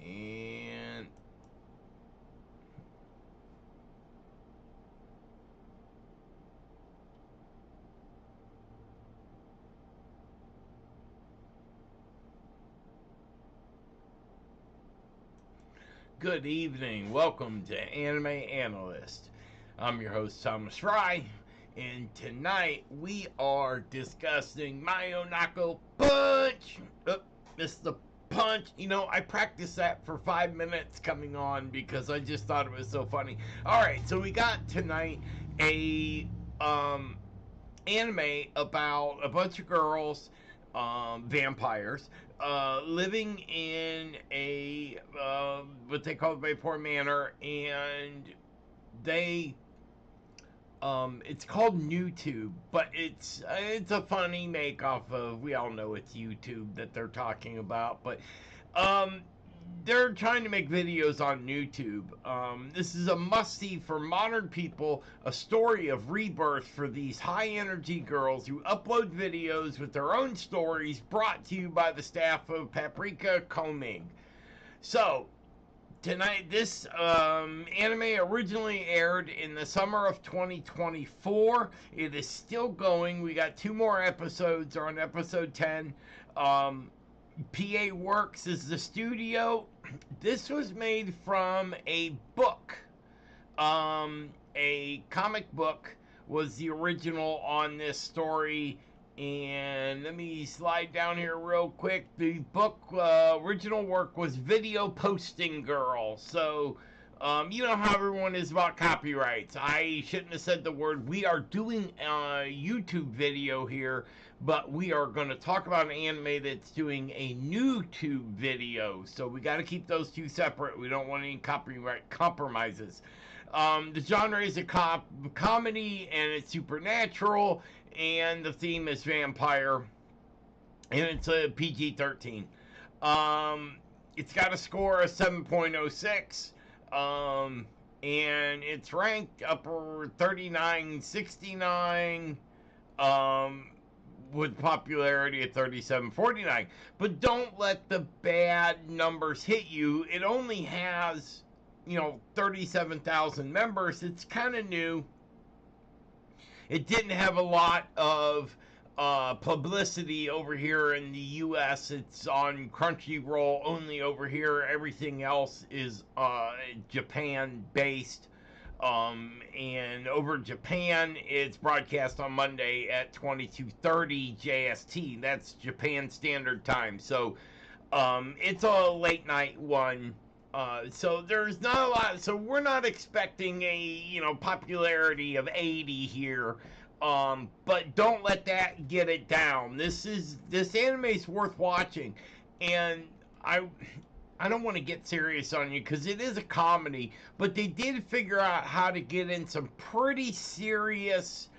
And good evening. Welcome to Anime Analyst. I'm your host, Thomas Fry, and tonight we are discussing Mayonaka Punch. Missed the punch. You know, I practiced that for 5 minutes coming on because I just thought it was so funny. Alright, so we got tonight a anime about a bunch of girls, vampires, living in a what they call Bayport Manor, and they it's called YouTube, but it's a funny make off of, we all know it's YouTube that they're talking about, but um they're trying to make videos on YouTube. This is a must-see for modern people, a story of rebirth for these high-energy girls who upload videos with their own stories, brought to you by the staff of Paprika Combing. So, tonight, this anime originally aired in the summer of 2024. It is still going. We got 2 more episodes. Are on episode 10. PA Works is the studio. This was made from a book. A comic book was the original on this story. And let me slide down here real quick. The book original work was Video Posting Girl. So, you know how everyone is about copyrights. I shouldn't have said the word. We are doing a YouTube video here, but we are going to talk about an anime that's doing a YouTube video. So we got to keep those two separate. We don't want any copyright compromises. The genre is a comedy, and it's supernatural, and the theme is vampire, and it's a PG-13. It's got a score of 7.06, and it's ranked upper 3969, with popularity at 3749. But don't let the bad numbers hit you. It only has, 37,000 members. It's kind of new. It didn't have a lot of publicity over here in the U.S. It's on Crunchyroll only over here. Everything else is Japan-based. And over Japan, it's broadcast on Monday at 22:30 JST. That's Japan Standard Time. So it's a late night one. So there's not a lot. So we're not expecting a popularity of 80 here. But don't let that get it down. This anime is worth watching, and I don't want to get serious on you because it is a comedy, but they did figure out how to get in some pretty serious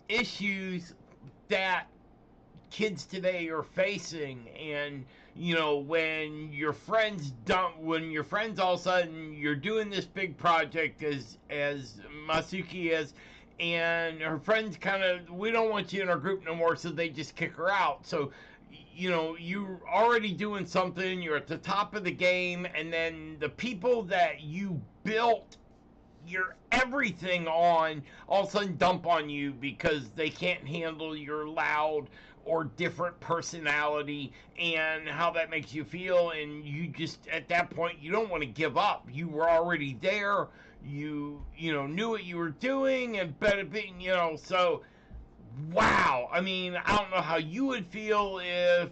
issues that kids today are facing. And when your friends all of a sudden, you're doing this big project as Masuki is, and her friends we don't want you in our group no more, so they just kick her out. So you're already doing something, you're at the top of the game, and then the people that you built your everything on all of a sudden dump on you because they can't handle your loud or different personality and how that makes you feel. And you just, at that point, you don't want to give up. You were already there. You knew what you were doing, and better be, so wow. I mean, I don't know how you would feel if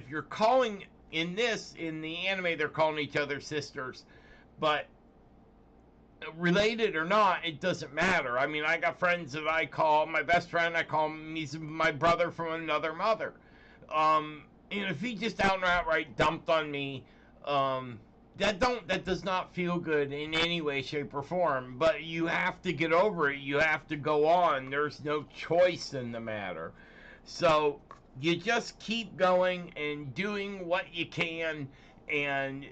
you're calling in the anime, they're calling each other sisters, but related or not, it doesn't matter. I mean, I got friends that I call my best friend. I call him, he's my brother from another mother. And if he just outright dumped on me, that does not feel good in any way, shape, or form. But you have to get over it. You have to go on. There's no choice in the matter. So you just keep going and doing what you can. And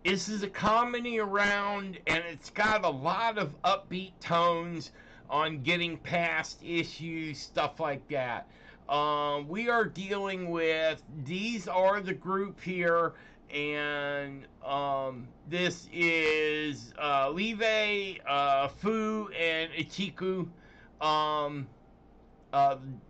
this is a comedy around, and it's got a lot of upbeat tones on getting past issues, stuff like that. We are dealing with, these are the group here, and this is Live, Fu, and Ichiku. Um,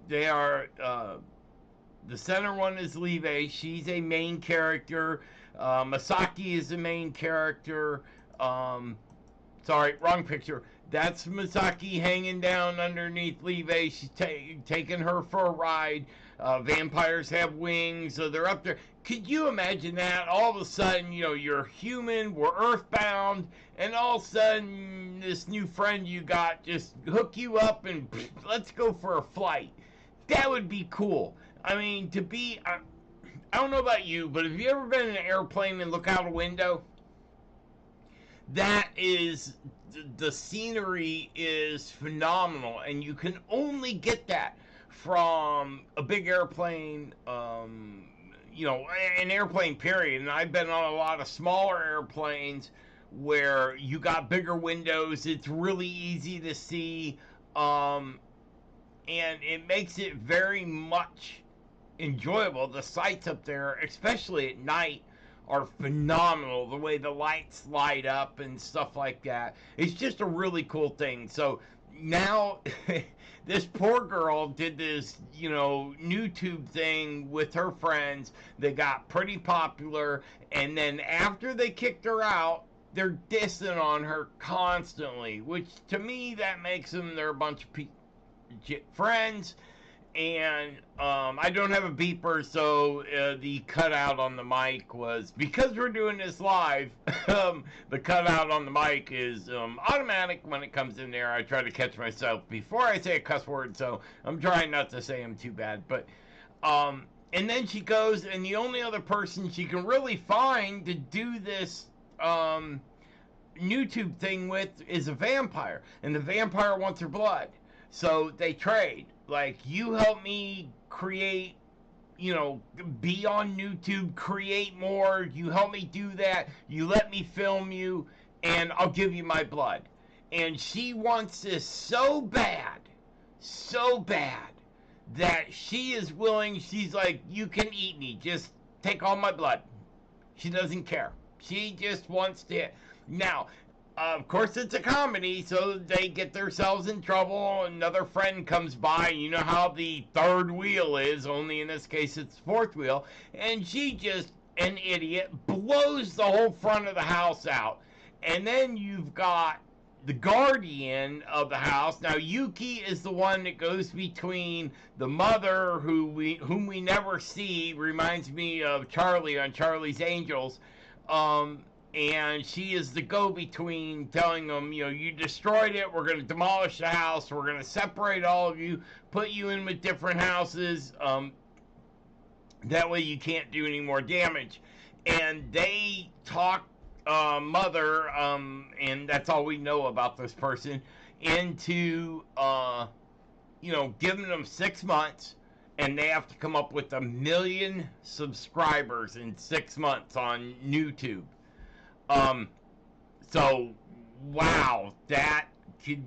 they are, the center one is Live. She's a main character. Masaki is the main character. Sorry, wrong picture. That's Misaki hanging down underneath Live. She's taking her for a ride. Vampires have wings, so they're up there. Could you imagine that? All of a sudden, you're human, we're earthbound, and all of a sudden, this new friend you got just hook you up and let's go for a flight. That would be cool. I mean, I don't know about you, but have you ever been in an airplane and look out a window? That is, the scenery is phenomenal, and you can only get that from a big airplane, an airplane period. And I've been on a lot of smaller airplanes where you got bigger windows. It's really easy to see, and it makes it very much enjoyable. The sights up there, especially at night, are phenomenal. The way the lights light up and stuff like that. It's just a really cool thing. So now this poor girl did this, YouTube thing with her friends. They got pretty popular, and then after they kicked her out, they're dissing on her constantly, which to me, that makes them, they're a bunch of friends. And I don't have a beeper, so the cutout on the mic was, because we're doing this live, the cutout on the mic is automatic when it comes in there. I try to catch myself before I say a cuss word, so I'm trying not to say them too bad. But and then she goes, and the only other person she can really find to do this YouTube thing with is a vampire, and the vampire wants her blood, so they trade. Like, you help me create, be on YouTube, create more. You help me do that. You let me film you, and I'll give you my blood. And she wants this so bad, that she is willing. She's like, you can eat me. Just take all my blood. She doesn't care. She just wants to. Now, of course, it's a comedy, so they get themselves in trouble. Another friend comes by. You know how the third wheel is, only in this case it's fourth wheel. And she just, an idiot, blows the whole front of the house out. And then you've got the guardian of the house. Now, Yuki is the one that goes between the mother, whom we never see. Reminds me of Charlie on Charlie's Angels. And she is the go-between, telling them, you destroyed it, we're going to demolish the house, we're going to separate all of you, put you in with different houses, that way you can't do any more damage. And they talk mother, and that's all we know about this person, into, giving them 6 months, and they have to come up with 1 million subscribers in 6 months on YouTube. So, wow, that could,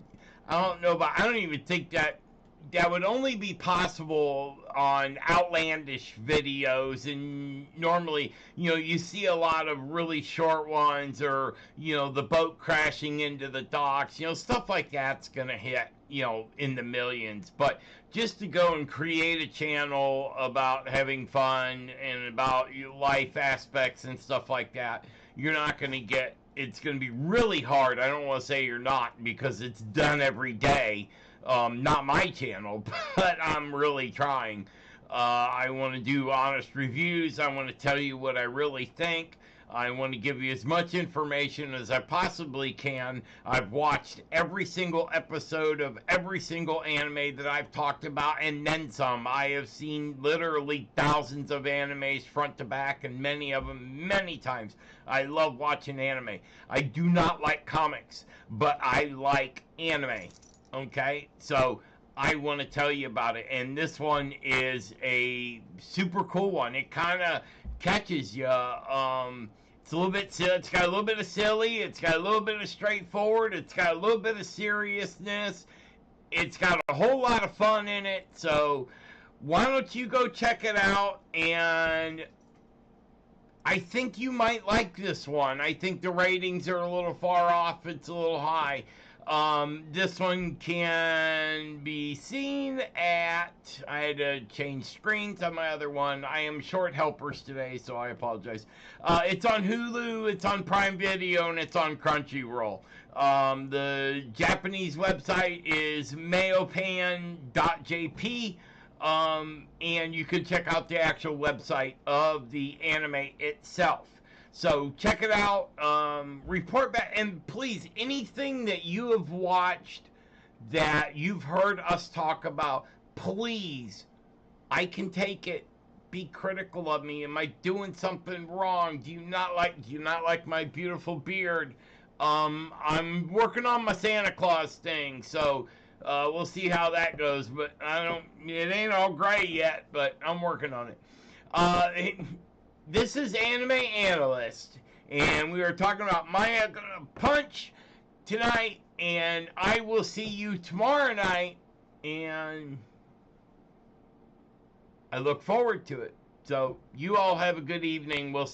I don't even think that would only be possible on outlandish videos, and normally, you see a lot of really short ones, or, the boat crashing into the docks, stuff like that's gonna hit, in the millions. But just to go and create a channel about having fun and about life aspects and stuff like that, you're not going to get, it's going to be really hard. I don't want to say you're not, because it's done every day. Not my channel, but I'm really trying. I want to do honest reviews. I want to tell you what I really think. I want to give you as much information as I possibly can. I've watched every single episode of every single anime that I've talked about, and then some. I have seen literally thousands of animes front to back, and many of them many times. I love watching anime. I do not like comics, but I like anime. Okay? So I want to tell you about it, and this one is a super cool one. It kind of catches you. It's a little bit silly. It's got a little bit of silly. It's got a little bit of straightforward. It's got a little bit of seriousness. It's got a whole lot of fun in it. So why don't you go check it out? And I think you might like this one. I think the ratings are a little far off. It's a little high. This one can be seen at, I had to change screens on my other one. I am short helpers today, so I apologize. It's on Hulu, it's on Prime Video, and it's on Crunchyroll. The Japanese website is mayopan.jp. And you can check out the actual website of the anime itself. So check it out, report back, and please, anything that you have watched that you've heard us talk about, please, I can take it. Be critical of me. Am I doing something wrong? Do you not like my beautiful beard? I'm working on my Santa Claus thing, so we'll see how that goes. But it ain't all gray yet, but I'm working on it. This is Anime Analyst, and we are talking about Mayonaka Punch tonight, and I will see you tomorrow night, and I look forward to it. So you all have a good evening. We'll